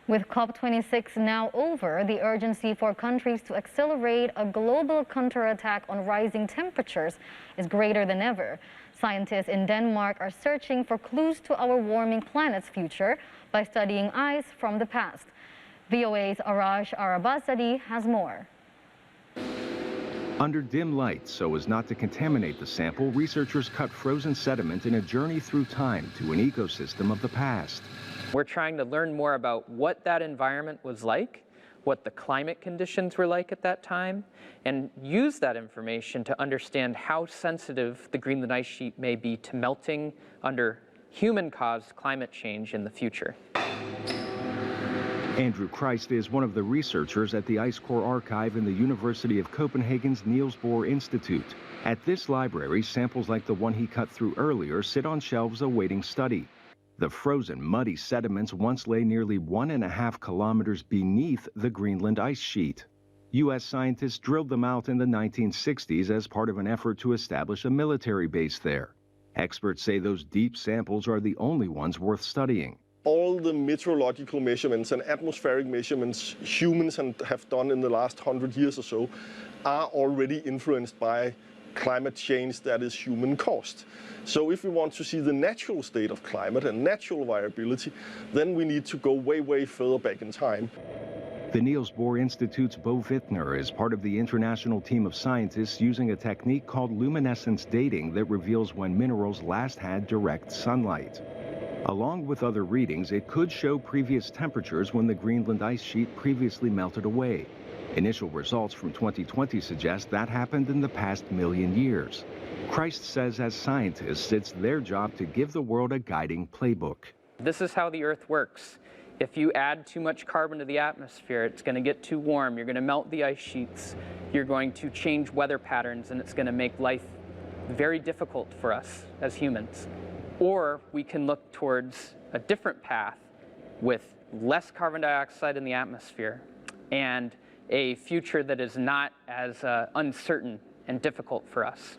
With COP26 now over, the urgency for countries to accelerate a global counterattack on rising temperatures is greater than ever. Scientists in Denmark are searching for clues to our warming planet's future by studying ice from the past. VOA's Arash Arabasadi has more. Under dim light, so as not to contaminate the sample, researchers cut frozen sediment in a journey through time to an ecosystem of the past. We're trying to learn more about what that environment was like, what the climate conditions were like at that time, and use that information to understand how sensitive the Greenland ice sheet may be to melting under human-caused climate change in the future. Andrew Christ is one of the researchers at the Ice Core Archive in the University of Copenhagen's NIELS BOHR Institute. At this library, samples like the one he cut through earlier sit on shelves awaiting study. The frozen, muddy sediments once lay nearly 1.5 kilometers beneath the Greenland ice sheet. U.S. scientists drilled them out in the 1960s as part of an effort to establish a military base there. Experts say those deep samples are the only ones worth studying. All the meteorological measurements and atmospheric measurements humans have done in the last 100 years or so are already influenced by climate change that is human-caused. So if we want to see the natural state of climate and natural variability, then we need to go way, way further back in time. The NIELS BOHR Institute's VINTHER is part of the international team of scientists using a technique called luminescence dating that reveals when minerals last had direct sunlight. Along with other readings, it could show previous temperatures when the Greenland ice sheet previously melted away. Initial results from 2020 suggest that happened in the past million years. Christ says as scientists, it's their job to give the world a guiding playbook. This is how the Earth works. If you add too much carbon to the atmosphere, it's going to get too warm, you're going to melt the ice sheets, you're going to change weather patterns, and it's going to make life very difficult for us as humans. Or we can look towards a different path with less carbon dioxide in the atmosphere and a future that is not as uncertain and difficult for us.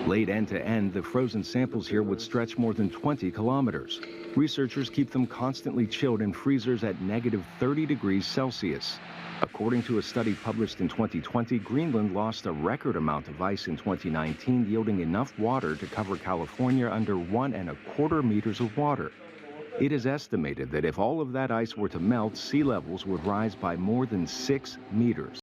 Laid end to end, the frozen samples here would stretch more than 20 kilometers. Researchers keep them constantly chilled in freezers at -30 degrees Celsius. According to a study published in 2020, Greenland lost a record amount of ice in 2019, yielding enough water to cover California under 1.25 meters of water. It is estimated that if all of that ice were to melt, sea levels would rise by more than 6 meters.